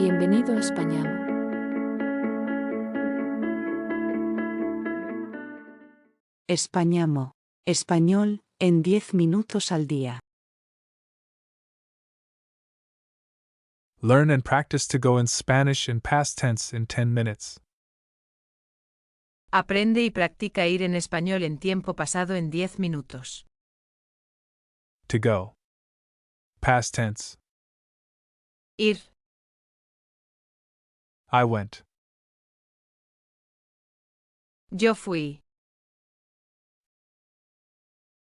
Bienvenido a Españamo. Españamo. Español, en 10 minutos al día. Learn and practice to go in Spanish in past tense in 10 minutes. Aprende y practica ir en español en tiempo pasado en 10 minutos. To go. Past tense. Ir. I went. Yo fui.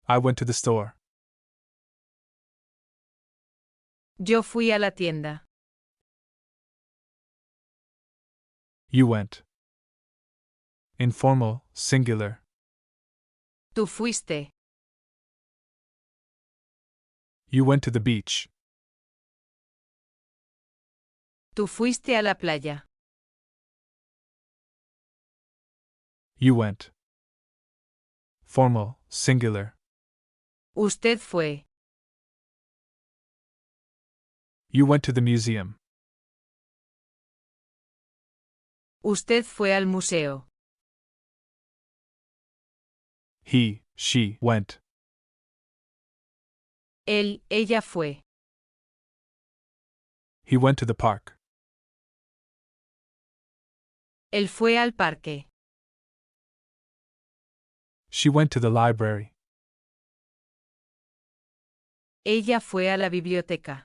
I went to the store. Yo fui a la tienda. You went. Informal, singular. Tú fuiste. You went to the beach. Tú fuiste a la playa. You went. Formal, singular. Usted fue. You went to the museum. Usted fue al museo. He, she, went. Él, ella fue. He went to the park. Él fue al parque. She went to the library. Ella fue a la biblioteca.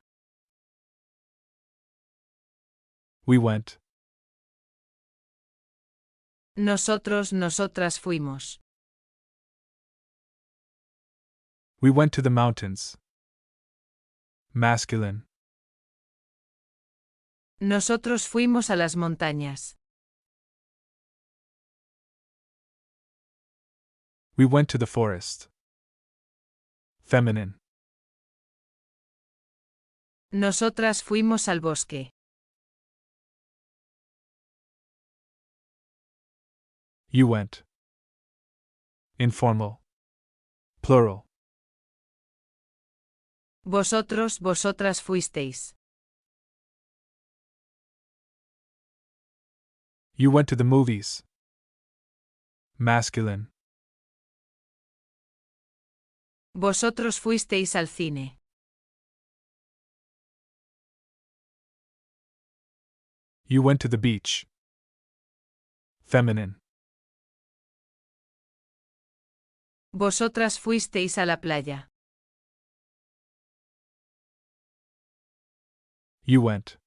We went. Nosotros, nosotras fuimos. We went to the mountains. Masculine. Nosotros fuimos a las montañas. We went to the forest. Feminine. Nosotras fuimos al bosque. You went. Informal. Plural. Vosotros, vosotras fuisteis. You went to the movies. Masculine. Vosotros fuisteis al cine. You went to the beach. Feminine. Vosotras fuisteis a la playa. You went.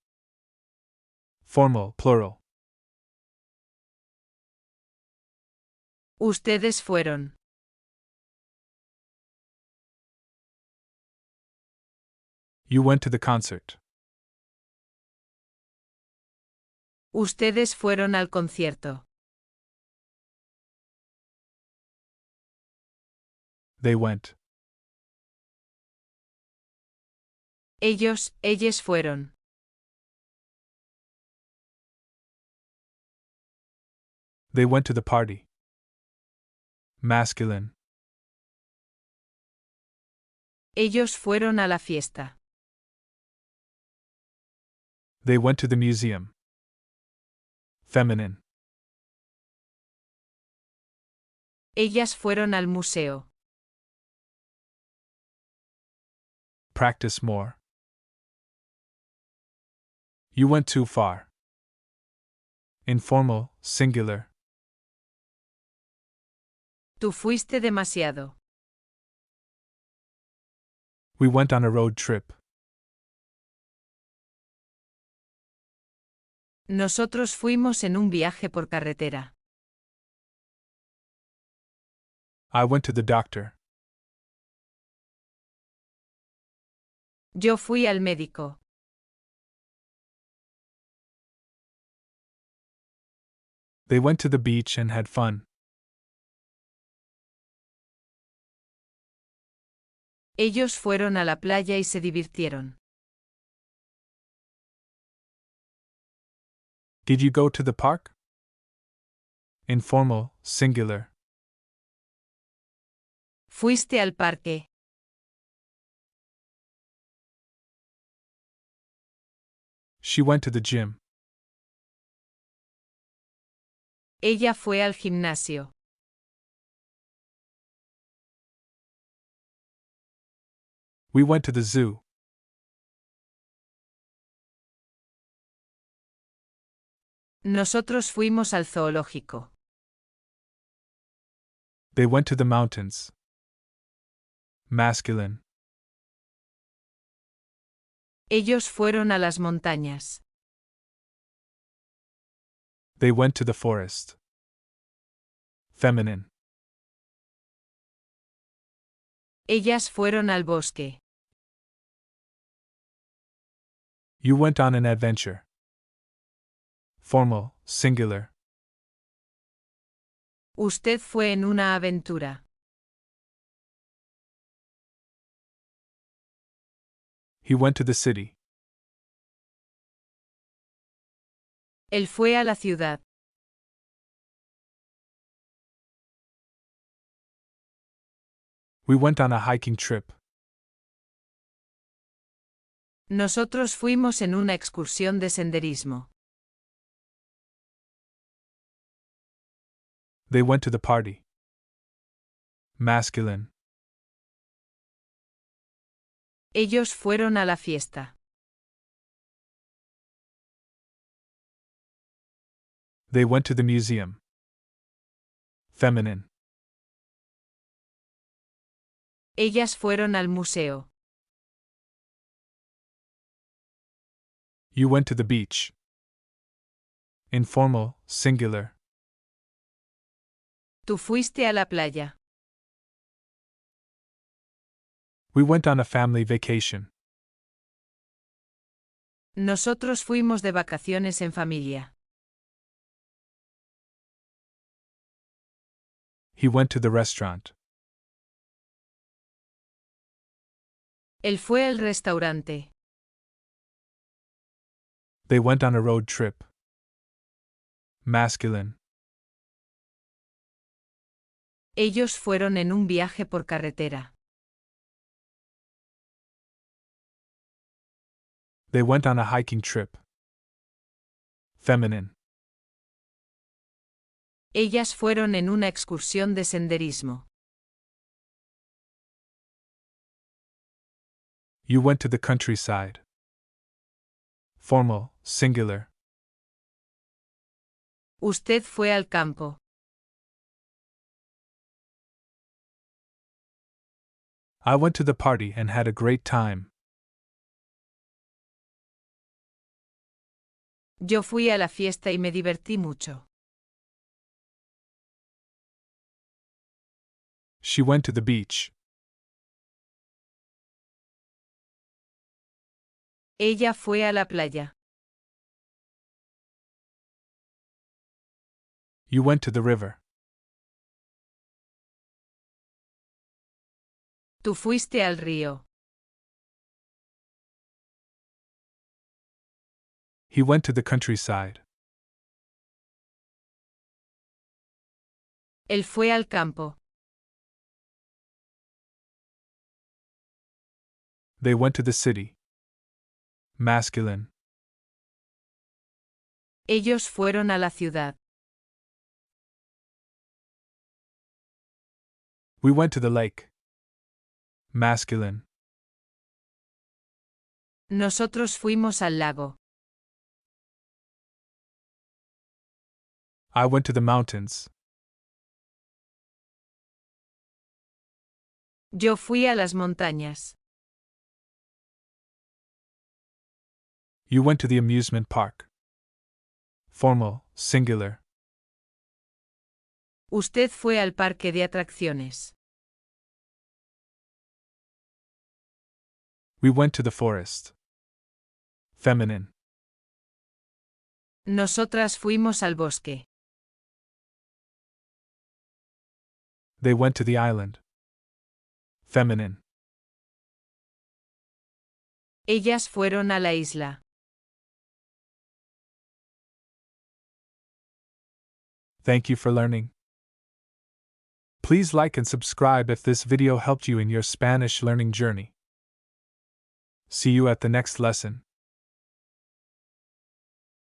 Formal, plural. Ustedes fueron. You went to the concert. Ustedes fueron al concierto. They went. Ellos, ellas fueron. They went to the party. Masculine. Ellos fueron a la fiesta. They went to the museum. Feminine. Ellas fueron al museo. Practice more. You went too far. Informal, singular. Tú fuiste demasiado. We went on a road trip. Nosotros fuimos en un viaje por carretera. I went to the doctor. Yo fui al médico. They went to the beach and had fun. Ellos fueron a la playa y se divirtieron. Did you go to the park? Informal, singular. Fuiste al parque. She went to the gym. Ella fue al gimnasio. We went to the zoo. Nosotros fuimos al zoológico. They went to the mountains. Masculine. Ellos fueron a las montañas. They went to the forest. Feminine. Ellas fueron al bosque. You went on an adventure. Formal, singular. Usted fue en una aventura. He went to the city. Él fue a la ciudad. We went on a hiking trip. Nosotros fuimos en una excursión de senderismo. They went to the party. Masculine. Ellos fueron a la fiesta. They went to the museum. Feminine. Ellas fueron al museo. You went to the beach. Informal, singular. Tú fuiste a la playa. We went on a family vacation. Nosotros fuimos de vacaciones en familia. He went to the restaurant. Él fue al restaurante. They went on a road trip. Masculine. Ellos fueron en un viaje por carretera. They went on a hiking trip. Feminine. Ellas fueron en una excursión de senderismo. You went to the countryside. Formal, singular. Usted fue al campo. I went to the party and had a great time. Yo fui a la fiesta y me divertí mucho. She went to the beach. Ella fue a la playa. You went to the river. Tú fuiste al río. He went to the countryside. Él fue al campo. They went to the city. Masculine. Ellos fueron a la ciudad. We went to the lake. Masculine. Nosotros fuimos al lago. I went to the mountains. Yo fui a las montañas. You went to the amusement park. Formal, singular. Usted fue al parque de atracciones. We went to the forest. Feminine. Nosotras fuimos al bosque. They went to the island. Feminine. Ellas fueron a la isla. Thank you for learning. Please like and subscribe if this video helped you in your Spanish learning journey. See you at the next lesson.